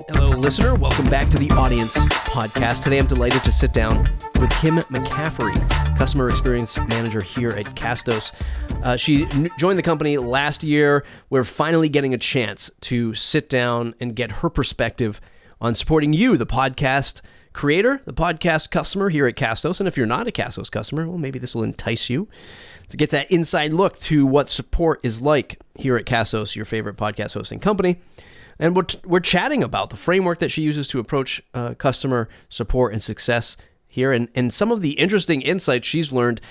Hello, listener. Welcome back to the Audience Podcast. Today, I'm delighted to sit down with Kim McCaffery, Customer Experience Manager here at Castos. She joined the company last year. We're finally getting a chance to sit down and get her perspective on supporting you, the podcast creator, the podcast customer here at Castos. And if you're not a Castos customer, well, maybe this will entice you to get that inside look to what support is like here at Castos, your favorite podcast hosting company. And we're chatting about the framework that she uses to approach customer support and success here, and some of the interesting insights she's learned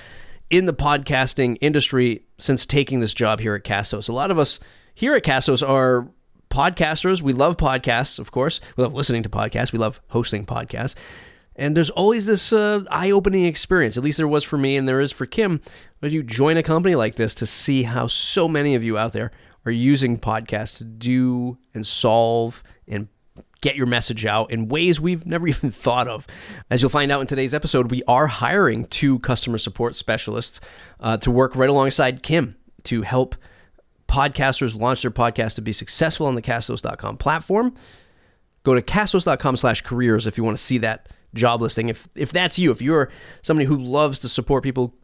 in the podcasting industry since taking this job here at Castos. A lot of us here at Castos are podcasters. We love podcasts, of course. We love listening to podcasts. We love hosting podcasts. And there's always this eye-opening experience, at least there was for me and there is for Kim, when you join a company like this to see how so many of you out there are using podcasts to do and solve and get your message out in ways we've never even thought of. As you'll find out in today's episode, we are hiring 2 customer support specialists to work right alongside Kim to help podcasters launch their podcast to be successful on the Castos.com platform. Go to Castos.com/careers if you want to see that job listing. If that's you, if you're somebody who loves to support people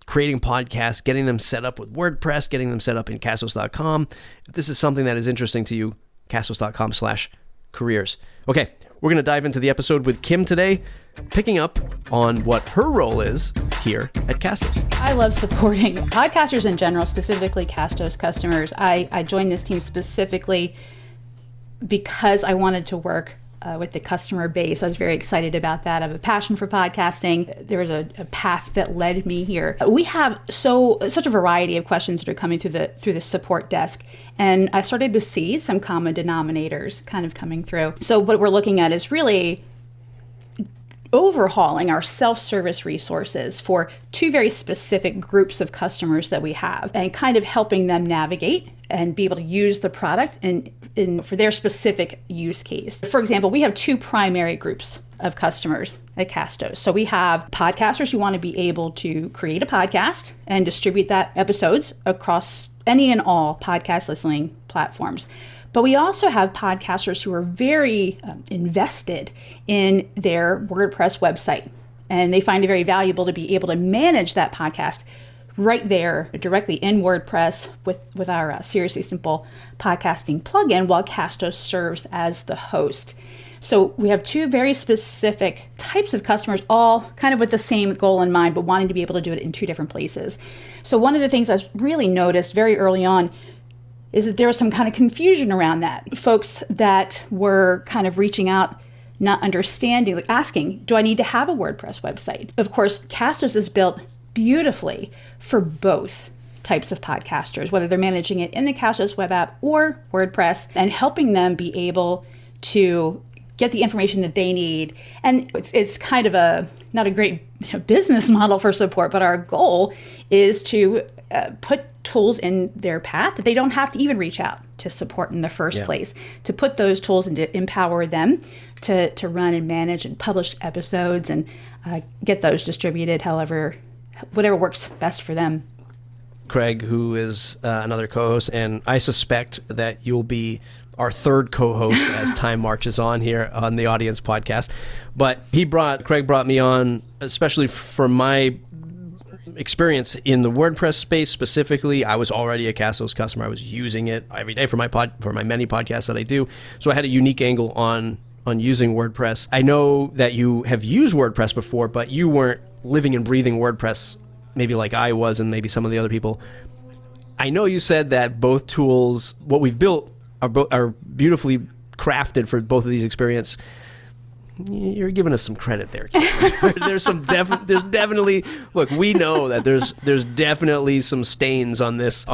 creating podcasts, getting them set up with WordPress, getting them set up in Castos.com. If this is something that is interesting to you, Castos.com/careers. Okay, we're going to dive into the episode with Kim today, picking up on what her role is here at Castos. I love supporting podcasters in general, specifically Castos customers. I joined this team specifically because I wanted to work with the customer base. I was very excited about that. I have a passion for podcasting. There was a path that led me here. We have such a variety of questions that are coming through the support desk, and I started to see some common denominators kind of coming through. So what we're looking at is really overhauling our self-service resources for 2 very specific groups of customers that we have, and kind of helping them navigate and be able to use the product for their specific use case. For example, we have 2 primary groups of customers at Castos. So we have podcasters who want to be able to create a podcast and distribute that episodes across any and all podcast listening platforms. But we also have podcasters who are very invested in their WordPress website, and they find it very valuable to be able to manage that podcast right there directly in WordPress with our Seriously Simple podcasting plugin, while Castos serves as the host. So we have 2 very specific types of customers, all kind of with the same goal in mind, but wanting to be able to do it in 2 different places. So one of the things I've really noticed very early on is that there was some kind of confusion around that. Folks that were kind of reaching out, not understanding, like asking, do I need to have a WordPress website? Of course, Castos is built beautifully for both types of podcasters, whether they're managing it in the Castos web app or WordPress, and helping them be able to get the information that they need. And it's kind of not a great business model for support, but our goal is to put tools in their path that they don't have to even reach out to support in the first place, to put those tools and to empower them to run and manage and publish episodes and get those distributed whatever works best for them. Craig, who is another co-host, and I suspect that you'll be our 3rd co-host as time marches on here on the Audience Podcast. But Craig brought me on, especially from my experience in the WordPress space specifically. I was already a Castos customer. I was using it every day for my many podcasts that I do. So I had a unique angle on using WordPress. I know that you have used WordPress before, but you weren't living and breathing WordPress maybe like I was and maybe some of the other people. I know you said that both tools, what we've built, are beautifully crafted for both of these experiences. You're giving us some credit there. There's definitely, look, we know that there's definitely some stains on this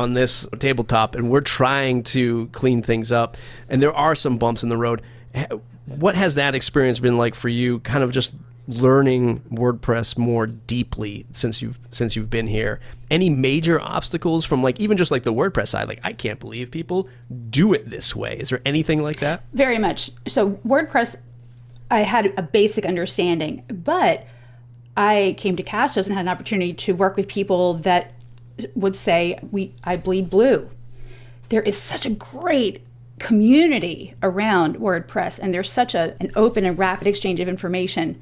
tabletop, and we're trying to clean things up, and there are some bumps in the road. What has that experience been like for you, kind of just learning WordPress more deeply since you've been here? Any major obstacles from even just the WordPress side? I can't believe people do it this way. Is there anything like that? Very much. So WordPress, I had a basic understanding, but I came to Castos and had an opportunity to work with people that would say, I bleed blue. there is such a great community around WordPress, and there's such an open and rapid exchange of information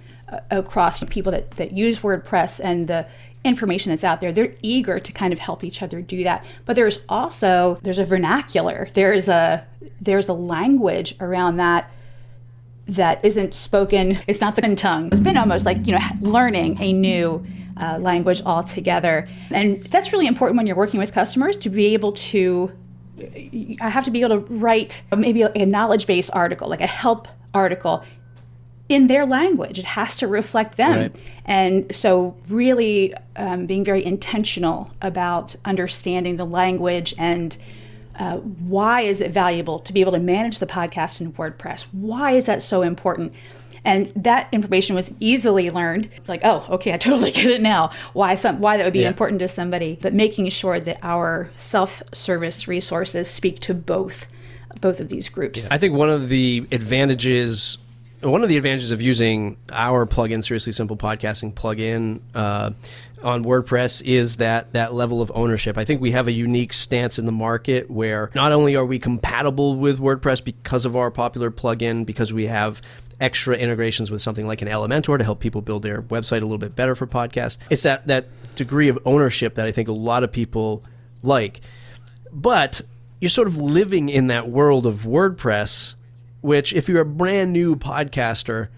across people that use WordPress and the information that's out there. They're eager to kind of help each other do that. But there's a vernacular. There's a language around that isn't spoken. It's not the tongue. It's been almost like, learning a new language altogether. And that's really important when you're working with customers, to be able to, I have to be able to write maybe a knowledge-based article, like a help article in their language. It has to reflect them. Right. And so really being very intentional about understanding the language and why is it valuable to be able to manage the podcast in WordPress? Why is that so important? And that information was easily learned. Like, oh, okay, I totally get it now. Why that would be important to somebody. But making sure that our self-service resources speak to both of these groups. Yeah. I think one of the advantages of using our plugin, Seriously Simple Podcasting plugin on WordPress, is that level of ownership. I think we have a unique stance in the market where not only are we compatible with WordPress because of our popular plugin, because we have extra integrations with something like an Elementor to help people build their website a little bit better for podcasts. It's that degree of ownership that I think a lot of people like. But you're sort of living in that world of WordPress, which if you're a brand new podcaster,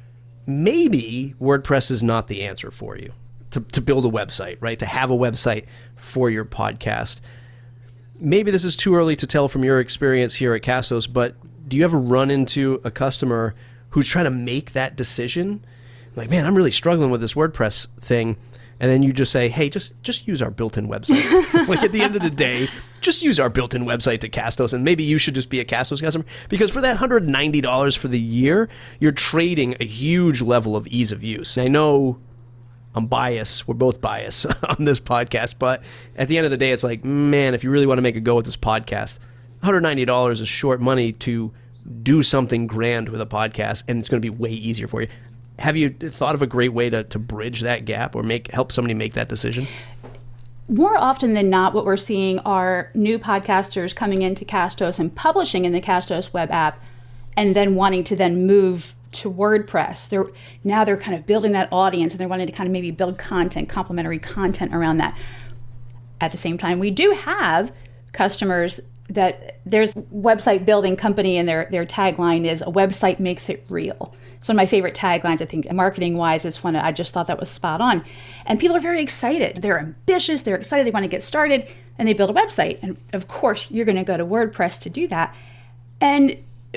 maybe WordPress is not the answer for you to build a website, right? To have a website for your podcast. Maybe this is too early to tell from your experience here at Castos, but do you ever run into a customer who's trying to make that decision? Like, man, I'm really struggling with this WordPress thing. And then you just say, hey, just use our built-in website. Like at the end of the day, just use our built-in website to Castos, and maybe you should just be a Castos customer. Because for that $190 for the year, you're trading a huge level of ease of use. And I know I'm biased. We're both biased on this podcast. But at the end of the day, it's like, man, if you really want to make a go with this podcast, $190 is short money to do something grand with a podcast, and it's going to be way easier for you. Have you thought of a great way to bridge that gap or help somebody make that decision? More often than not, what we're seeing are new podcasters coming into Castos and publishing in the Castos web app, and then wanting to then move to WordPress. They're kind of building that audience, and they're wanting to kind of maybe build content, complementary content around that. At the same time, we do have customers that there's website building company, and their tagline is, a website makes it real. It's one of my favorite taglines, I think, marketing-wise. It's one I just thought that was spot on. And people are very excited. They're ambitious. They're excited. They want to get started, and they build a website. And of course, you're going to go to WordPress to do that. And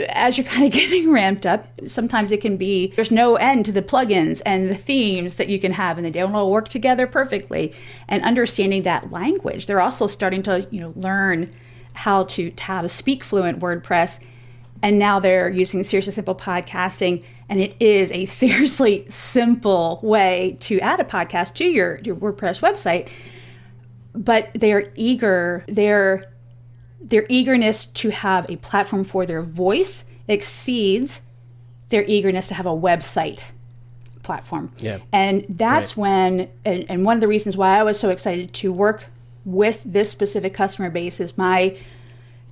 as you're kind of getting ramped up, sometimes it can be, there's no end to the plugins and the themes that you can have, and they don't all work together perfectly. And understanding that language, they're also starting to learn how to speak fluent WordPress. And now they're using Seriously Simple Podcasting, and it is a seriously simple way to add a podcast to your WordPress website. But they're eager. Their eagerness to have a platform for their voice exceeds their eagerness to have a website platform. Yeah. And that's when, and one of the reasons why I was so excited to work with this specific customer base is my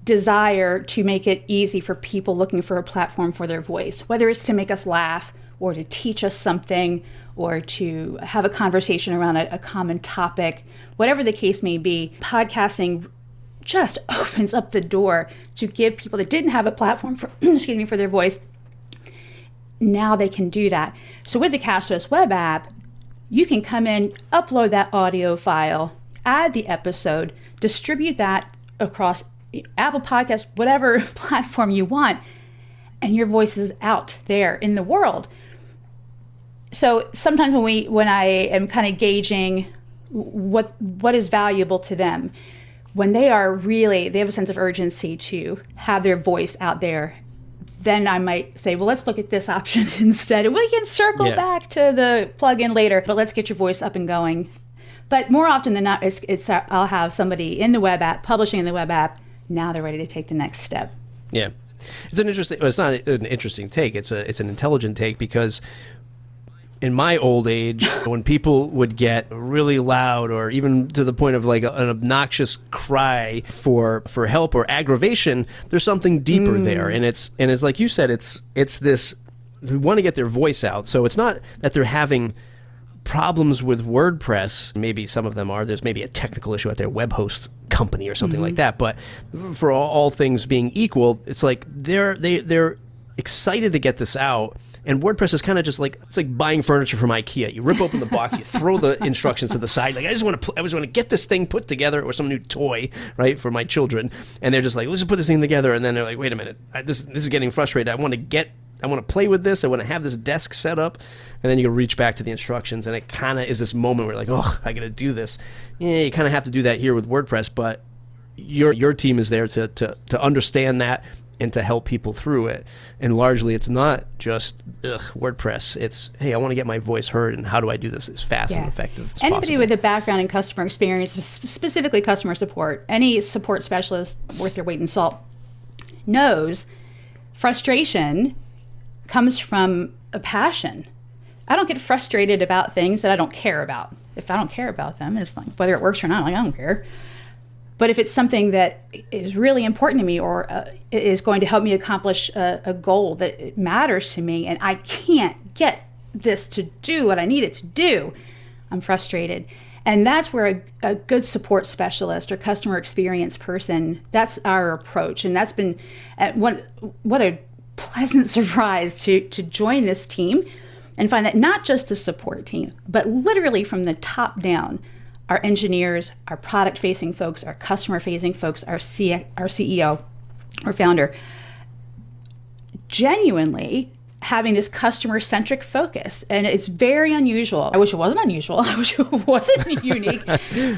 desire to make it easy for people looking for a platform for their voice, whether it's to make us laugh or to teach us something or to have a conversation around a common topic, whatever the case may be. Podcasting just opens up the door to give people that didn't have a platform for, for their voice. Now they can do that. So with the Castos web app, you can come in, upload that audio file, add the episode, distribute that across Apple Podcasts, whatever platform you want, and your voice is out there in the world. So sometimes when I am kind of gauging what is valuable to them, when they have a sense of urgency to have their voice out there, then I might say, well, let's look at this option instead. And we can circle back to the plugin later, but let's get your voice up and going. But more often than not, I'll have somebody in the web app, publishing in the web app. Now they're ready to take the next step. Yeah. It's not an interesting take. It's an intelligent take, because in my old age, when people would get really loud or even to the point of like an obnoxious cry for help or aggravation, there's something deeper there. And it's like you said, it's this, we want to get their voice out. So it's not that they're having problems with WordPress. Maybe some of them are. There's maybe a technical issue at their web host company or something like that. But for all things being equal, it's like they're excited to get this out. And WordPress is kind of just like, it's like buying furniture from IKEA. You rip open the box, you throw the instructions to the side. Like, I just want to get this thing put together, or some new toy, right, for my children. And they're just like, let's just put this thing together. And then they're like, wait a minute, this is getting frustrated. I want to play with this. I want to have this desk set up. And then you reach back to the instructions, and it kind of is this moment where like, oh, I got to do this. Yeah, you kind of have to do that here with WordPress, but your team is there to understand that and to help people through it. And largely, it's not just WordPress. It's, hey, I want to get my voice heard, and how do I do this as fast and effective as Anybody possible? with a background in customer experience, specifically customer support, any support specialist worth their weight in salt knows frustration comes from a passion. I don't get frustrated about things that I don't care about. If I don't care about them, it's like, whether it works or not, like, I don't care. But if it's something that is really important to me, or is going to help me accomplish a goal that matters to me, and I can't get this to do what I need it to do, I'm frustrated. And that's where a good support specialist or customer experience person, that's our approach. And that's been what a pleasant surprise to join this team and find that not just the support team, but literally from the top down, our engineers, our product-facing folks, our customer-facing folks, our CEO, our founder, genuinely having this customer-centric focus. And it's very unusual. I wish it wasn't unusual. I wish it wasn't unique.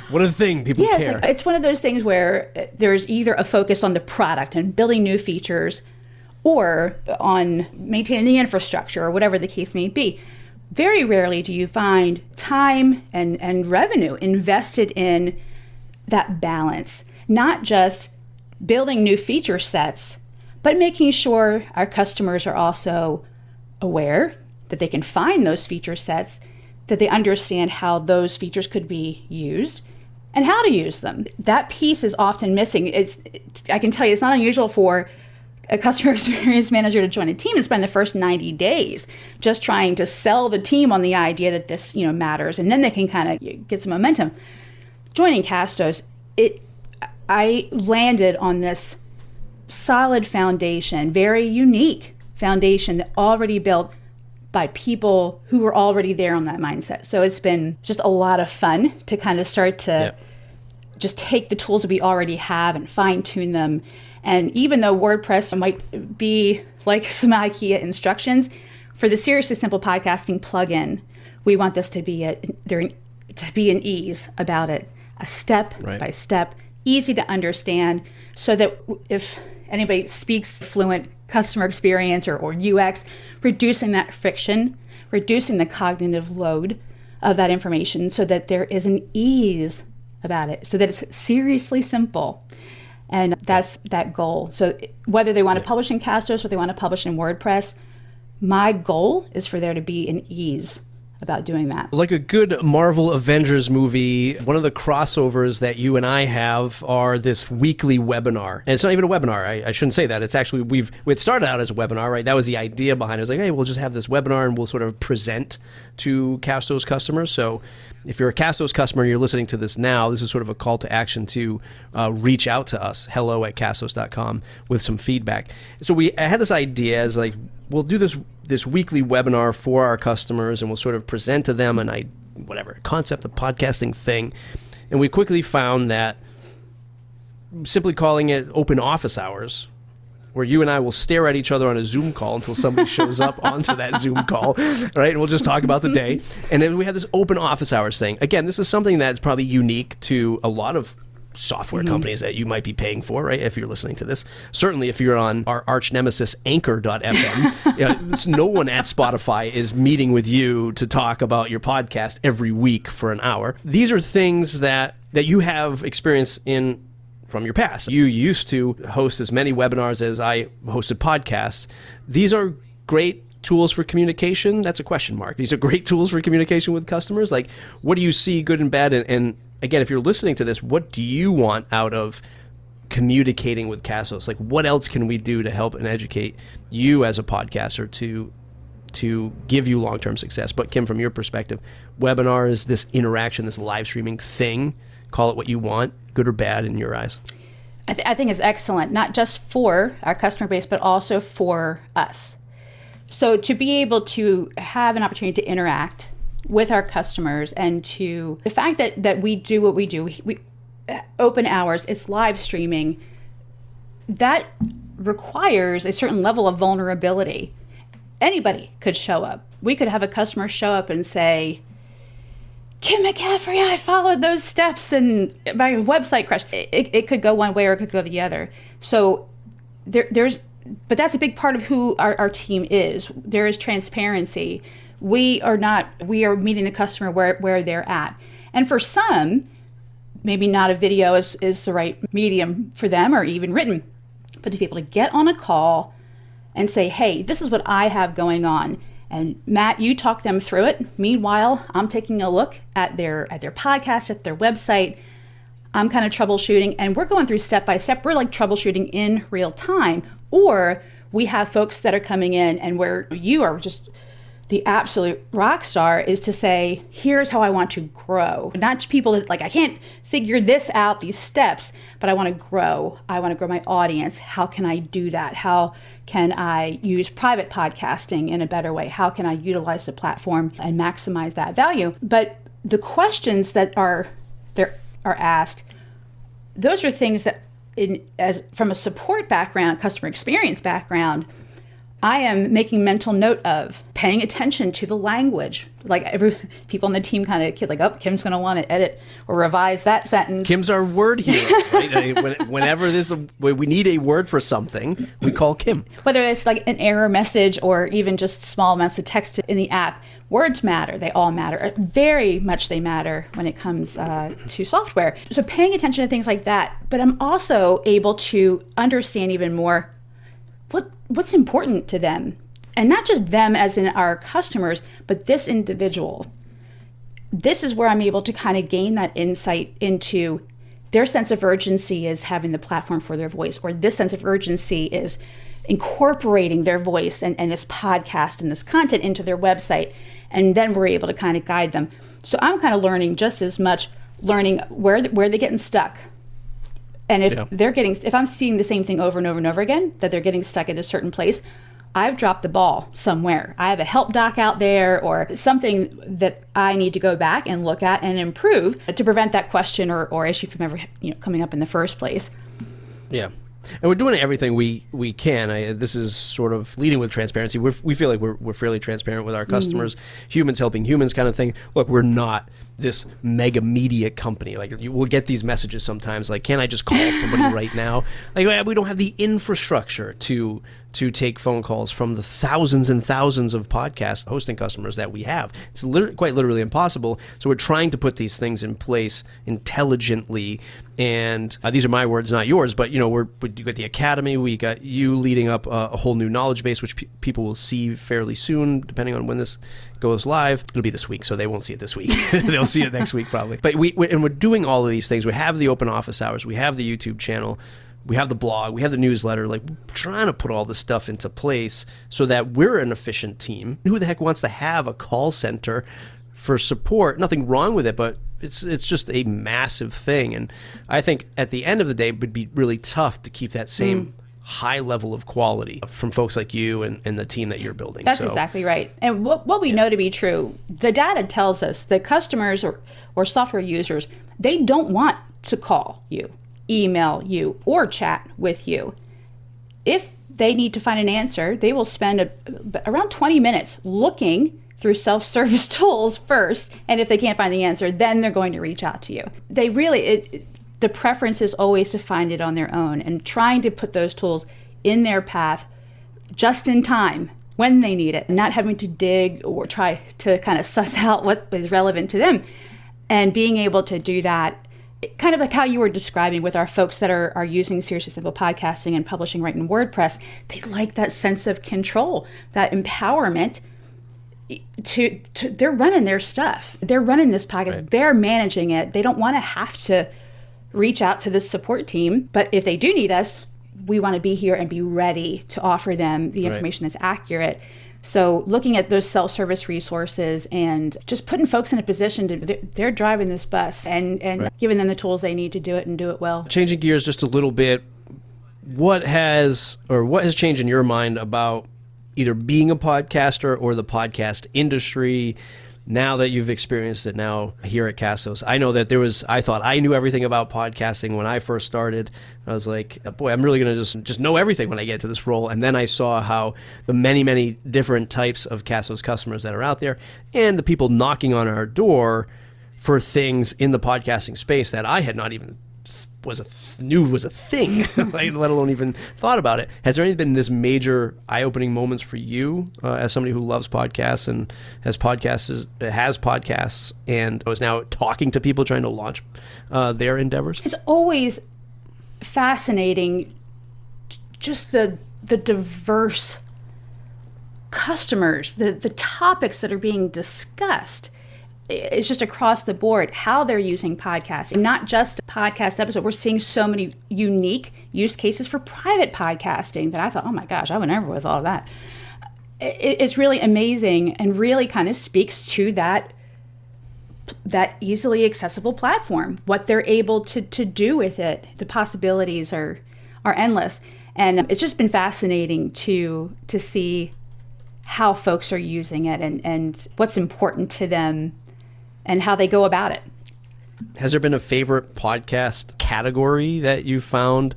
What a thing, people care. It's one of those things where there's either a focus on the product and building new features, or on maintaining the infrastructure, or whatever the case may be. Very rarely do you find time and revenue invested in that balance, not just building new feature sets, but making sure our customers are also aware that they can find those feature sets, that they understand how those features could be used and how to use them. That piece is often missing. I can tell you, it's not unusual for a customer experience manager to join a team and spend the first 90 days just trying to sell the team on the idea that this, matters, and then they can kind of get some momentum. Joining Castos, I landed on this solid foundation, very unique foundation that already built by people who were already there on that mindset. So it's been just a lot of fun to kind of start to just take the tools that we already have and fine tune them. And even though WordPress might be like some IKEA instructions, for the Seriously Simple Podcasting plugin, we want this to be an ease about it, a step by step, easy to understand, so that if anybody speaks fluent customer experience or UX, reducing that friction, reducing the cognitive load of that information, so that there is an ease about it, so that it's seriously simple. And that's that goal. So whether they want to publish in Castos or they want to publish in WordPress, my goal is for there to be an ease about doing that. Like a good Marvel Avengers movie, one of the crossovers that you and I have are this weekly webinar. And it's not even a webinar. I shouldn't say that. It's actually, it started out as a webinar, right? That was the idea behind it. It was like, hey, we'll just have this webinar and we'll sort of present to Castos customers. So if you're a Castos customer and you're listening to this now, this is sort of a call to action to reach out to us, hello@castos.com, with some feedback. So I had this idea as like, we'll do this weekly webinar for our customers, and we'll sort of present to them concept of podcasting thing. And we quickly found that simply calling it open office hours, where you and I will stare at each other on a Zoom call until somebody shows up onto that Zoom call, right? And we'll just talk about the day. And then we have this open office hours thing. Again, this is something that's probably unique to a lot of software companies that you might be paying for, right? If you're listening to this. Certainly if you're on our arch nemesis anchor.fm, no one at Spotify is meeting with you to talk about your podcast every week for an hour. These are things that you have experience in from your past. You used to host as many webinars as I hosted podcasts. These are great tools for communication? That's a question mark. These are great tools for communication with customers. Like, what do you see good and bad? And again, if you're listening to this, what do you want out of communicating with Castos? Like, what else can we do to help and educate you as a podcaster to give you long-term success? But Kim, from your perspective, webinars, this interaction, this live streaming thing, call it what you want, good or bad in your eyes? I think it's excellent, not just for our customer base, but also for us. So to be able to have an opportunity to interact with our customers, and to the fact that we do what we do, we open hours, it's live streaming, that requires a certain level of vulnerability. Anybody could show up. We could have a customer show up and say, Kim McCaffery, I followed those steps and my website crashed. It could go one way or it could go the other. So but that's a big part of who our team is. There is transparency. We are meeting the customer where they're at. And for some, maybe not a video is the right medium for them, or even written, but to be able to get on a call and say, hey, this is what I have going on. And Matt, you talk them through it. Meanwhile, I'm taking a look at their podcast, at their website. I'm kind of troubleshooting, and we're going through step by step. We're like troubleshooting in real time. Or we have folks that are coming in, and where you are just the absolute rock star is to say, here's how I want to grow. Not just people that like, I can't figure this out, these steps, but I want to grow. I want to grow my audience. How can I do that? How can I use private podcasting in a better way? How can I utilize the platform and maximize that value? But the questions that are asked, those are things that from a support background, customer experience background, I am making mental note of, paying attention to the language. Like people on the team kind of like, oh, Kim's going to want to edit or revise that sentence. Kim's our word hero, right? Whenever we need a word for something, we call Kim. Whether it's like an error message or even just small amounts of text in the app, words matter. They all matter. Very much they matter when it comes to software. So paying attention to things like that. But I'm also able to understand even more what's important to them. And not just them as in our customers, but this individual. This is where I'm able to kind of gain that insight into their sense of urgency is having the platform for their voice, or this sense of urgency is incorporating their voice and this podcast and this content into their website. And then we're able to kind of guide them. So I'm kind of learning just as much, learning where they're getting stuck. And if I'm seeing the same thing over and over and over again, that they're getting stuck at a certain place, I've dropped the ball somewhere. I have a help doc out there or something that I need to go back and look at and improve to prevent that question or issue from ever coming up in the first place. Yeah. And we're doing everything we can. This is sort of leading with transparency. We feel like we're fairly transparent with our customers, humans helping humans kind of thing. Look, we're not this mega media company. Like, we'll get these messages sometimes like, can I just call somebody right now? Like, we don't have the infrastructure to take phone calls from the thousands and thousands of podcast hosting customers that we have. It's quite literally impossible. So we're trying to put these things in place intelligently. And these are my words, not yours, but we got the Academy. We got you leading up a whole new knowledge base, which people will see fairly soon, depending on when this goes live. It'll be this week, so they won't see it this week. They'll see it next week probably. But we're doing all of these things. We have the open office hours. We have the YouTube channel. We have the blog, we have the newsletter, like we're trying to put all this stuff into place so that we're an efficient team. Who the heck wants to have a call center for support? Nothing wrong with it, but it's just a massive thing. And I think at the end of the day, it would be really tough to keep that same high level of quality from folks like you and the team that you're building. That's exactly right. And what we know to be true, the data tells us that customers or software users, they don't want to call you, email you, or chat with you. If they need to find an answer, they will spend around 20 minutes looking through self-service tools first, and if they can't find the answer, then they're going to reach out to you. They really, the preference is always to find it on their own, and trying to put those tools in their path just in time when they need it, not having to dig or try to kind of suss out what is relevant to them. And being able to do that kind of like how you were describing with our folks that are using Seriously Simple Podcasting and publishing right in WordPress, they like that sense of control, that empowerment to they're running their stuff. They're running this podcast. Right. They're managing it. They don't want to have to reach out to this support team. But if they do need us, we want to be here and be ready to offer them the information that's accurate. So looking at those self-service resources and just putting folks in a position they're driving this bus and giving them the tools they need to do it and do it well. Changing gears just a little bit, what has changed in your mind about either being a podcaster or the podcast industry now that you've experienced it now here at Castos? I know that I thought I knew everything about podcasting when I first started. I was like, boy, I'm really going to just know everything when I get to this role. And then I saw how the many, many different types of Castos customers that are out there and the people knocking on our door for things in the podcasting space that I had not even knew was a thing, like, let alone even thought about it. Has there been this major eye-opening moments for you as somebody who loves podcasts and has podcasts and is now talking to people trying to launch their endeavors? It's always fascinating, just the diverse customers, the topics that are being discussed. It's just across the board how they're using podcasts, and not just podcast episodes. We're seeing so many unique use cases for private podcasting that I thought, oh my gosh, I would never with all of that. It's really amazing and really kind of speaks to that easily accessible platform, what they're able to do with it. The possibilities are endless. And it's just been fascinating to see how folks are using it and what's important to them and how they go about it. Has there been a favorite podcast category that you found,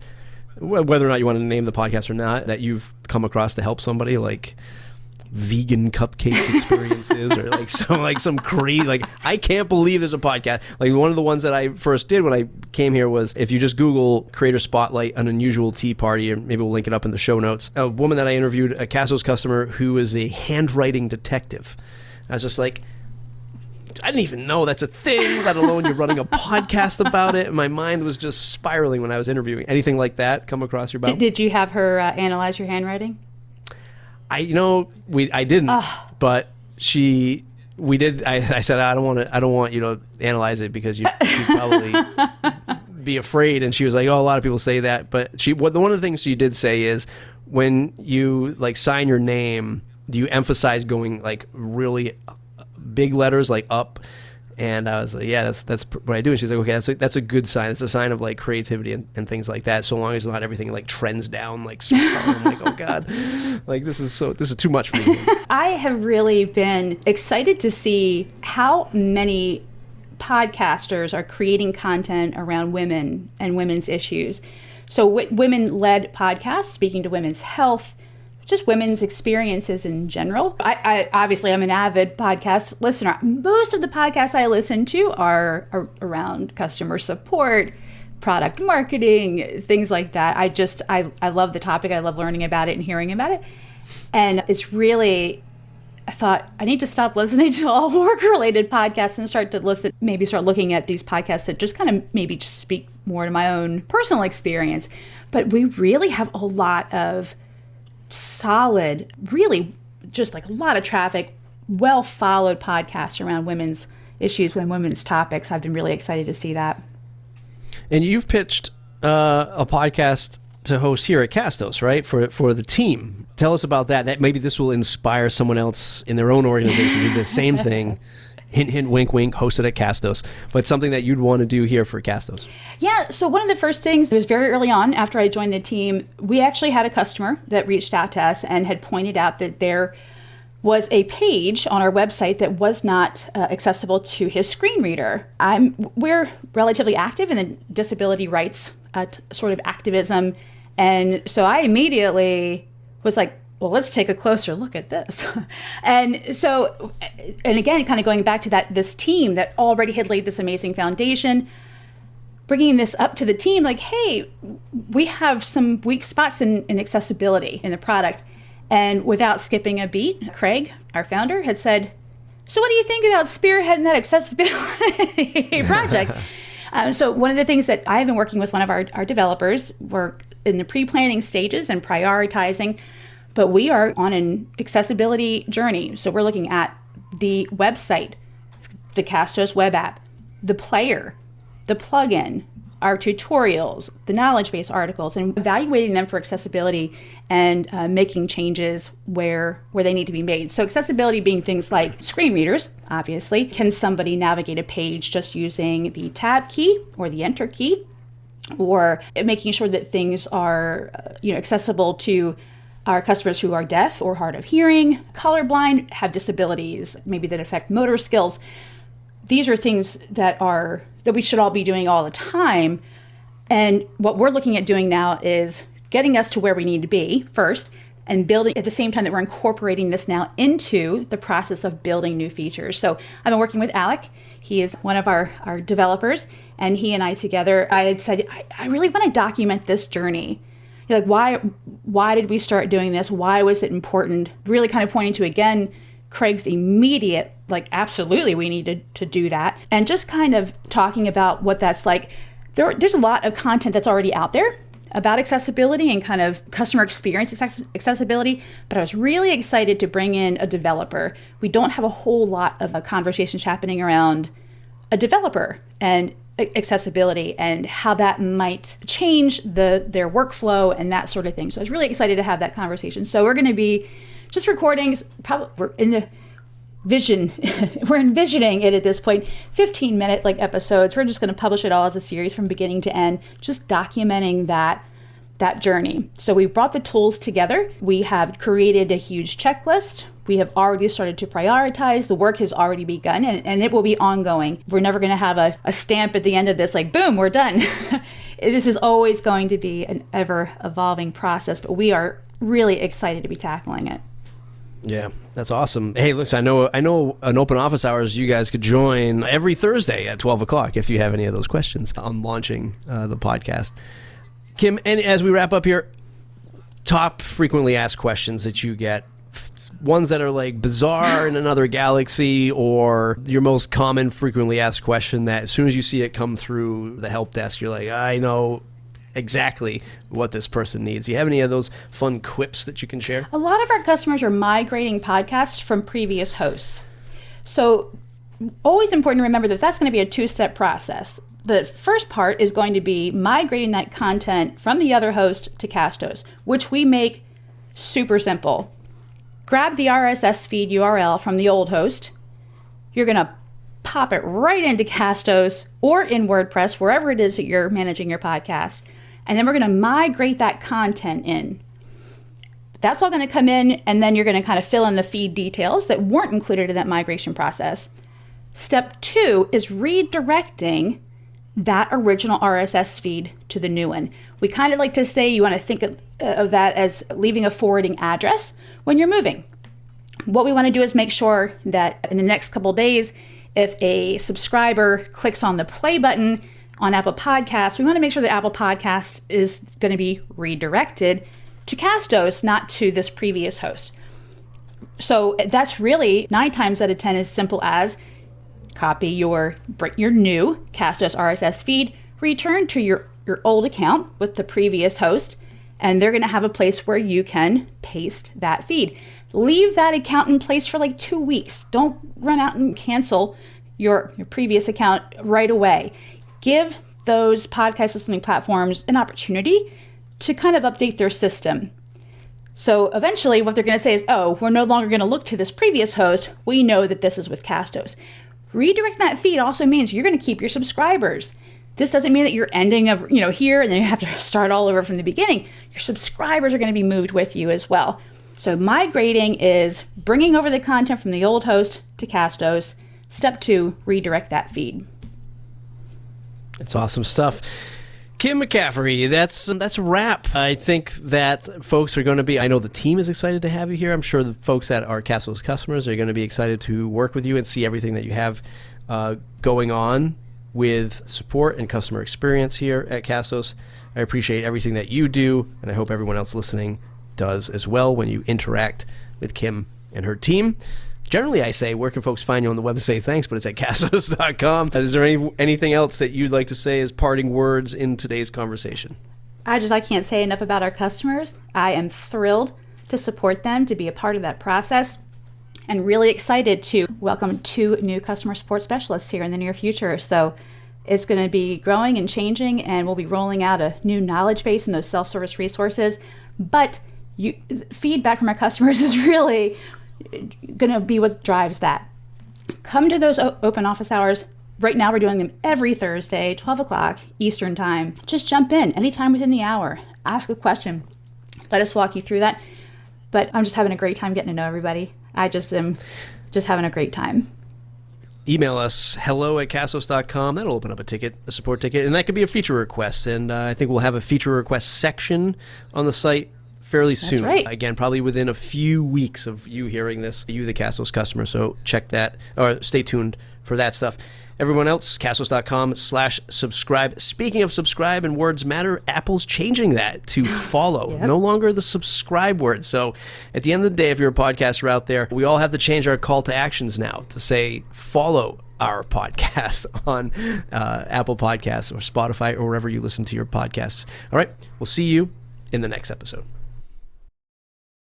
whether or not you want to name the podcast or not, that you've come across to help somebody, like vegan cupcake experiences or some crazy, like, I can't believe there's a podcast. Like, one of the ones that I first did when I came here was, if you just Google Creator Spotlight, an unusual tea party, and maybe we'll link it up in the show notes, a woman that I interviewed, a Castos customer who is a handwriting detective. I was just like, I didn't even know that's a thing, let alone you're running a podcast about it. And my mind was just spiraling when I was interviewing. Anything like that come across your belt? Did you have her analyze your handwriting? I didn't, but we did. I said, I don't want you to analyze it because you'd probably be afraid. And she was like, oh, a lot of people say that. But one of the things she did say is, when you like sign your name, do you emphasize going like really big letters, like up? And I was like, yeah, that's what I do. And she's like, okay, that's a good sign. It's a sign of like creativity and things like that. So long as not everything like trends down like I'm like, oh God, like this is too much for me. I have really been excited to see how many podcasters are creating content around women and women's issues. So women-led podcasts, speaking to women's health, just women's experiences in general. I obviously, I'm an avid podcast listener. Most of the podcasts I listen to are around customer support, product marketing, things like that. I love the topic. I love learning about it and hearing about it. And it's really, I thought, I need to stop listening to all work-related podcasts and start looking at these podcasts that just kind of maybe just speak more to my own personal experience. But we really have a lot of solid, really just like a lot of traffic, well-followed podcasts around women's issues and women's topics. I've been really excited to see that. And you've pitched a podcast to host here at Castos, right? For the team. Tell us about that. That maybe this will inspire someone else in their own organization to do the same thing. Hint, hint, wink, wink, hosted at Castos, but something that you'd want to do here for Castos. Yeah, so one of the first things, it was very early on after I joined the team, we actually had a customer that reached out to us and had pointed out that there was a page on our website that was not accessible to his screen reader. We're relatively active in the disability rights sort of activism, and so I immediately was like, well, let's take a closer look at this. And again, kind of going back to this team that already had laid this amazing foundation, bringing this up to the team, like, hey, we have some weak spots in accessibility in the product. And without skipping a beat, Craig, our founder, had said, so what do you think about spearheading that accessibility project? So one of the things that I've been working with one of our developers, we're in the pre-planning stages and prioritizing, but we are on an accessibility journey. So we're looking at the website, the Castos web app, the player, the plugin, our tutorials, the knowledge base articles, and evaluating them for accessibility and making changes where they need to be made. So accessibility being things like screen readers, obviously. Can somebody navigate a page just using the tab key or the enter key? Or making sure that things are accessible to our customers who are deaf or hard of hearing, colorblind, have disabilities, maybe that affect motor skills. These are things that we should all be doing all the time. And what we're looking at doing now is getting us to where we need to be first, and building at the same time that we're incorporating this now into the process of building new features. So I've been working with Alec. He is one of our developers, and he and I together, I had said, I really want to document this journey. Like, why did we start doing this? Why was it important? Really kind of pointing to, again, Craig's immediate, like, absolutely, we need to do that. And just kind of talking about what that's like. There's a lot of content that's already out there about accessibility and kind of customer experience accessibility, but I was really excited to bring in a developer. We don't have a whole lot of conversations happening around a developer and accessibility and how that might change their workflow and that sort of thing. So I was really excited to have that conversation. So we're going to be just recording, we're envisioning it at this point, 15-minute episodes. We're just going to publish it all as a series from beginning to end, just documenting that journey. So we brought the tools together. We have created a huge checklist. We have already started to prioritize. The work has already begun, and it will be ongoing. We're never going to have a stamp at the end of this, like, boom, we're done. This is always going to be an ever-evolving process, but we are really excited to be tackling it. Yeah, that's awesome. Hey, listen, I know an open office hours you guys could join every Thursday at 12 o'clock if you have any of those questions on launching the podcast. Kim, and as we wrap up here, top frequently asked questions that you get, ones that are like bizarre in another galaxy, or your most common frequently asked question that as soon as you see it come through the help desk, you're like, I know exactly what this person needs. Do you have any of those fun quips that you can share? A lot of our customers are migrating podcasts from previous hosts. So always important to remember that that's going to be a two-step process. The first part is going to be migrating that content from the other host to Castos, which we make super simple. Grab the RSS feed URL from the old host. You're going to pop it right into Castos or in WordPress, wherever it is that you're managing your podcast. And then we're going to migrate that content in. That's all going to come in, and then you're going to kind of fill in the feed details that weren't included in that migration process. Step 2 is redirecting that original RSS feed to the new one. We kind of like to say you want to think of that as leaving a forwarding address when you're moving. What we want to do is make sure that in the next couple of days, if a subscriber clicks on the play button on Apple Podcasts, we want to make sure that Apple Podcasts is going to be redirected to Castos, not to this previous host. So that's really 9 times out of 10 as simple as copy your new Castos RSS feed, return to your old account with the previous host, and they're going to have a place where you can paste that feed. Leave that account in place for like 2 weeks. Don't run out and cancel your previous account right away. Give those podcast listening platforms an opportunity to kind of update their system. So eventually what they're going to say is, oh, we're no longer going to look to this previous host. We know that this is with Castos. Redirecting that feed also means you're going to keep your subscribers. This doesn't mean that you're ending here and then you have to start all over from the beginning. Your subscribers are going to be moved with you as well. So migrating is bringing over the content from the old host to Castos. Step 2, redirect that feed. It's awesome stuff. Kim McCaffery, that's a wrap. I think that folks are going to be, I know the team is excited to have you here. I'm sure the folks that are Castos customers are going to be excited to work with you and see everything that you have going on with support and customer experience here at Castos. I appreciate everything that you do, and I hope everyone else listening does as well when you interact with Kim and her team. Generally, I say, where can folks find you on the web and say thanks, but it's at castos.com. Is there anything else that you'd like to say as parting words in today's conversation? I can't say enough about our customers. I am thrilled to support them, to be a part of that process, and really excited to welcome 2 new customer support specialists here in the near future. So it's going to be growing and changing, and we'll be rolling out a new knowledge base and those self-service resources. But feedback from our customers is really going to be what drives that. Come to those open office hours. Right now we're doing them every Thursday, 12 o'clock Eastern time. Just jump in anytime within the hour. Ask a question. Let us walk you through that. But I'm just having a great time getting to know everybody. I just am just having a great time. Email us, hello@castos.com. That'll open up a support ticket, and that could be a feature request. And I think we'll have a feature request section on the site fairly soon. That's right. Again, probably within a few weeks of you hearing this, you, the Castos customer. So check that, or stay tuned for that stuff. Everyone else, castos.com/subscribe. Speaking of subscribe and words matter, Apple's changing that to follow. Yep. No longer the subscribe word. So at the end of the day, if you're a podcaster out there, we all have to change our call to actions now to say follow our podcast on Apple Podcasts or Spotify or wherever you listen to your podcasts. All right, we'll see you in the next episode.